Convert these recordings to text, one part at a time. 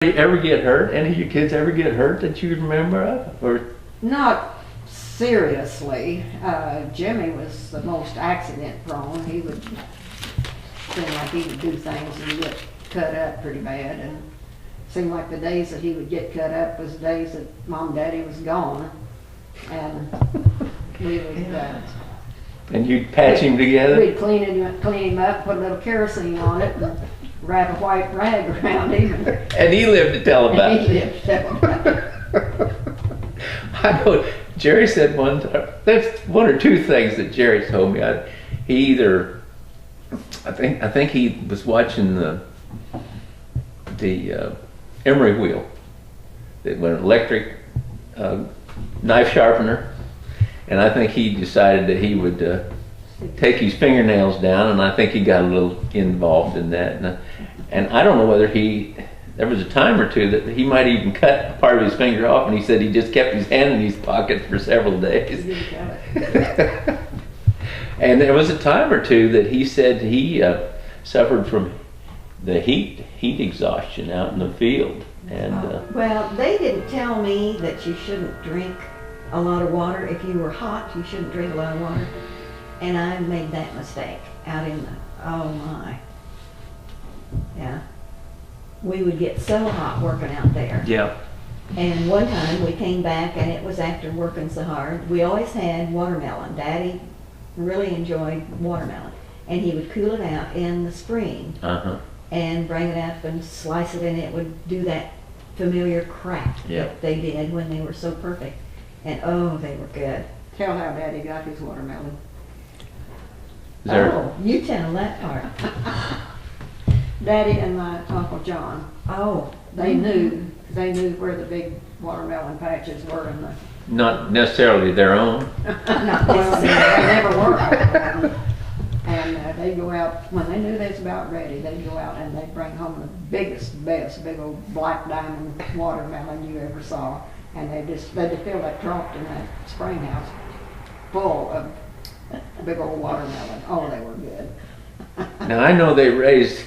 You ever get hurt? Any of your kids ever get hurt that you remember of? Or Not seriously. Jimmy was the most accident prone. He would seem like he would do things and get cut up pretty bad, and seemed like the days that he would get cut up was the days that Mom and Daddy was gone, and we would and you'd patch him together? we'd clean him up, put a little kerosene on it, and wrap a white rag around him. And he lived to tell about And he it. lived to tell about it. I know Jerry said one time, there's one or two things that Jerry told me. He either, I think he was watching the emery wheel, that went electric knife sharpener, and I think he decided that he would take his fingernails down, and I think he got a little involved in that. And I don't know whether there was a time or two that he might even cut part of his finger off, and he said he just kept his hand in his pocket for several days. And there was a time or two that he said he suffered from the heat exhaustion out in the field. And well, they didn't tell me that you shouldn't drink a lot of water. If you were hot, you shouldn't drink a lot of water. And I made that mistake out in the, oh my. Yeah. We would get so hot working out there. yeah, And one time we came back and it was after working so hard. We always had watermelon. Daddy really enjoyed watermelon. And he would cool it out in the spring and bring it up and slice it, and it would do that familiar crack that they did when they were so perfect. And oh, they were good. Tell how Daddy got his watermelon. Oh, you tell that part. Daddy and my Uncle John, Oh, they knew where the big watermelon patches were in the. not necessarily their own. not Well, they necessarily. never were. And they'd go out, when they knew they was about ready, they'd go out and they'd bring home the biggest, best, big old black diamond watermelon you ever saw. And they'd fill that trough in that spring house full of big old watermelon. Oh, they were good. Now I know they raised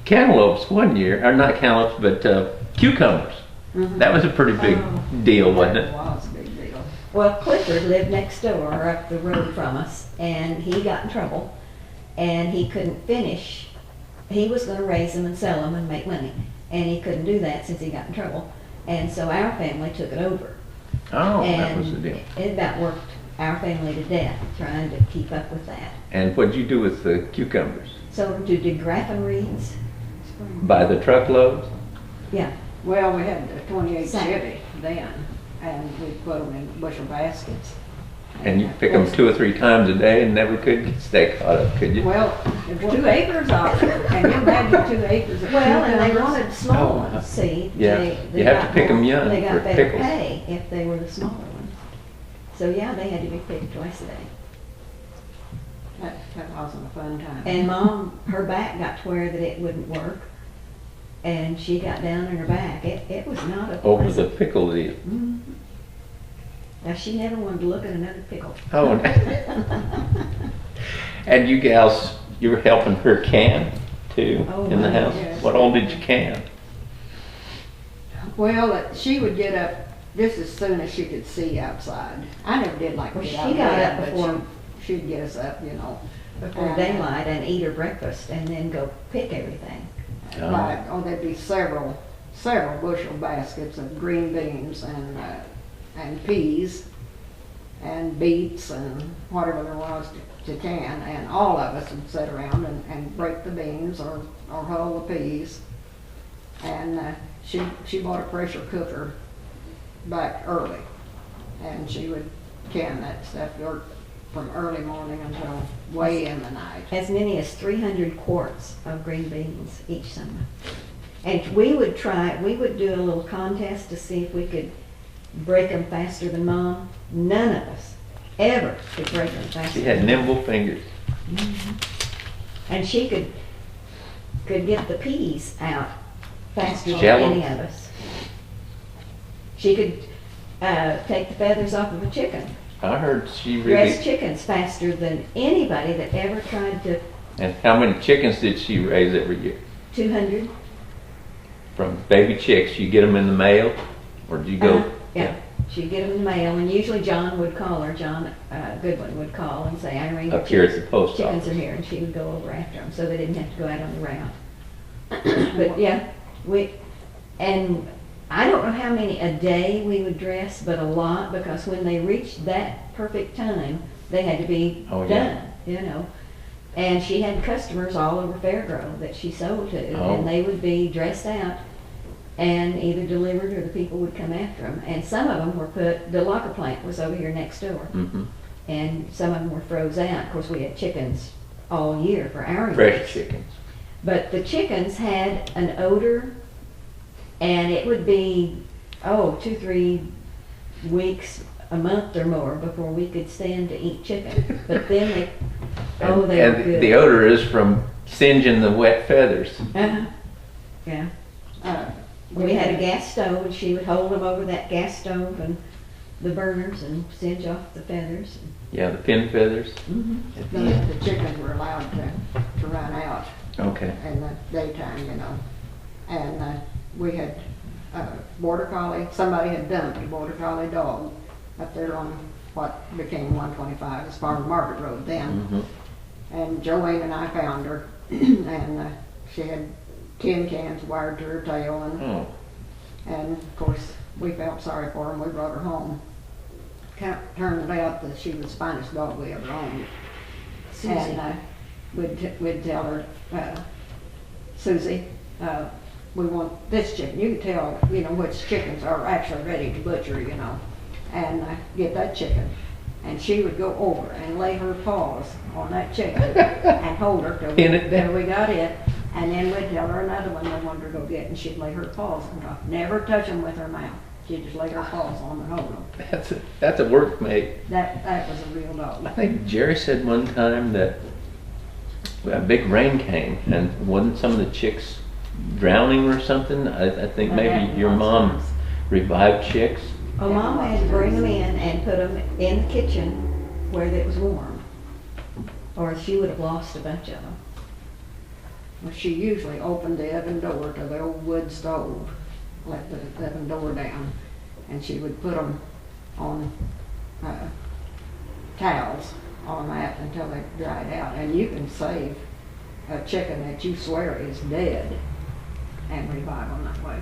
cantaloupes one year, or not cantaloupes, but cucumbers. That was a pretty big deal, wasn't That it? was a big deal. Well, Clifford lived next door up the road from us, and he got in trouble, and he couldn't finish. He was going to raise them and sell them and make money, and he couldn't do that since he got in trouble. And so our family took it over. Oh, and that was the deal. It about worked our family to death trying to keep up with that. And what'd you do with the cucumbers? So did graffin reeds? By the truckloads? Yeah. Well, we had a 28 Same. Chevy then, and we put them in bushel baskets. And you pick them 2 or 3 times a day and never could stay caught up, could you? Well, it was 2 acres of it, and you imagine 2 acres of Well, and they cucumbers. wanted small Oh, ones, see? yeah. They You have to got pick 'em more- young They for got better pickles. pay if they were the smaller ones. So yeah, they had to be picked twice a day. That wasn't a fun time. And Mom, her back got to where that it wouldn't work, and she got down on her back. It was not a Over the pleasant. pickle deal. Mhm. Now, she never wanted to look at another pickle. Oh, and you gals, you were helping her can too Oh, in the my, house? yes. What all did you can? Well, she would get up just as soon as she could see outside. I never did like to Well, get she out of got bed, up but before- she'd get us up, you know. Before daylight and eat her breakfast and then go pick everything. There'd be several bushel baskets of green beans and peas and beets and whatever there was to can, and all of us would sit around and break the beans or hull the peas. And she bought a pressure cooker back early, and she would can that stuff from early morning until way in the night. As many as 300 quarts of green beans each summer. And we would do a little contest to see if we could break them faster than Mom. None of us ever could break them faster. She had nimble fingers. And she could get the peas out faster than Jello. any of us. She could take the feathers off of a chicken. I heard she Dress really. chickens faster than anybody that ever tried to. And how many chickens did she raise every year? 200. from baby chicks, you get them in the mail, or do you go? Yeah. She'd get them in the mail, and usually John would call her. John Goodwin would call and say, "Irene, Up here at the post chickens office. are here," and she would go over after them, so they didn't have to go out on the route. But yeah, and I don't know how many a day we would dress, but a lot, because when they reached that perfect time, they had to be done, you know. And she had customers all over Fairgrove that she sold to, and they would be dressed out and either delivered or the people would come after them. And some of them were the locker plant was over here next door. Mm-hmm. And some of them were froze out. Of course, we had chickens all year for our Fresh use. chickens. But the chickens had an odor, and it would be, 2-3 weeks, a month or more before we could stand to eat chicken. But then they were good. The odor is from singeing the wet feathers. Yeah. We We had a gas stove, and she would hold them over that gas stove and the burners and singe off the feathers. Yeah, the pin feathers. Mm-hmm. The chickens were allowed to run out Okay. in the daytime, you know. And we had border collie. Somebody had dumped a border collie dog up there on what became 125 as far as Market Road then. Mm-hmm. And Joanne and I found her, and she had tin cans wired to her tail, and of course we felt sorry for her and we brought her home. Turned out that she was the finest dog we ever owned. Susie. And we'd tell her, Susie, we want this chicken. You can tell, you know, which chickens are actually ready to butcher, you know, and get that chicken. And she would go over and lay her paws on that chicken and hold her till we got it. And then we'd tell her another one we wanted her to go get, and she'd lay her paws on top. Never touch them with her mouth. She'd just lay her paws on them and hold them. That's a workmate. That was a real dog. I think Jerry said one time that a big rain came, and wasn't some of the chicks drowning or something? I think maybe your mom revived chicks. Oh, Mom had to bring them in and put them in the kitchen where it was warm, or she would have lost a bunch of them. Well, she usually opened the oven door to the old wood stove, let the oven door down, and she would put them on towels on that until they dried out. And you can save a chicken that you swear is dead and revive them that way.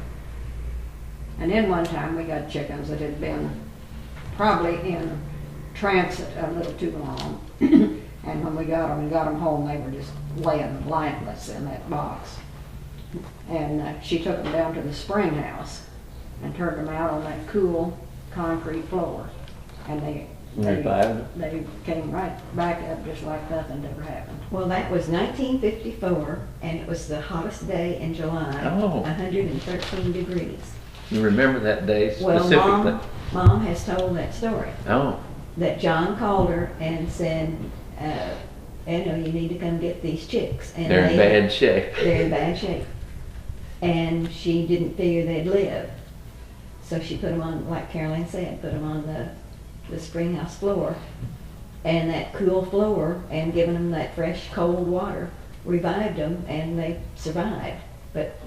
And then one time we got chickens that had been probably in transit a little too long. And when we got them home, they were just laying lifeless in that box. And she took them down to the spring house and turned them out on that cool concrete floor. And they came right back up just like nothing ever happened. Well, that was 1954, and it was the hottest day in July, 113 degrees. You remember that day specifically? Well, Mom has told that story. Oh. That John called her and said, you need to come get these chicks. And they're in bad shape. They're in bad shape. And she didn't figure they'd live. So she put them on, like Caroline said, put them on the spring house floor. And that cool floor and giving them that fresh, cold water revived them, and they survived. But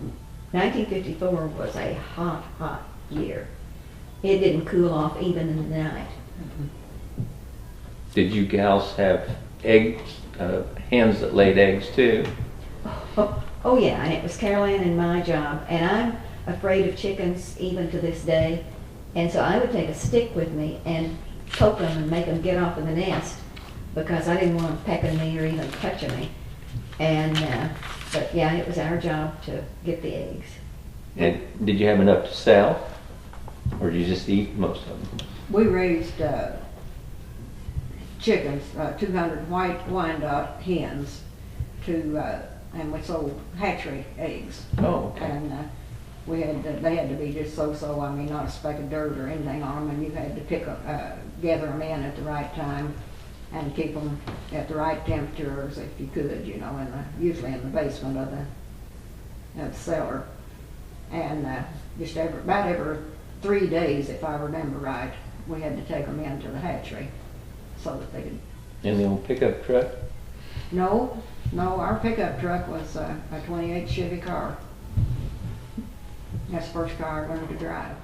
1954 was a hot, hot year. It didn't cool off even in the night. Did you gals have eggs, hens that laid eggs too? Oh yeah, and it was Caroline and my job. And I'm afraid of chickens even to this day. And so I would take a stick with me and poke them and make them get off of the nest, because I didn't want them pecking me or even touching me. And but yeah, it was our job to get the eggs. And did you have enough to sell, or did you just eat most of them? We raised chickens, 200 white Wyandotte hens, and we sold hatchery eggs. Oh, okay. And they had to be just so, I mean, not a speck of dirt or anything on them, and you had to gather them in at the right time and keep them at the right temperatures if you could, usually in the basement of the cellar. And just about every 3 days, if I remember right, we had to take them into the hatchery so that they could. In the old pickup truck? No, our pickup truck was a 28 Chevy car. That's the first car I learned to drive.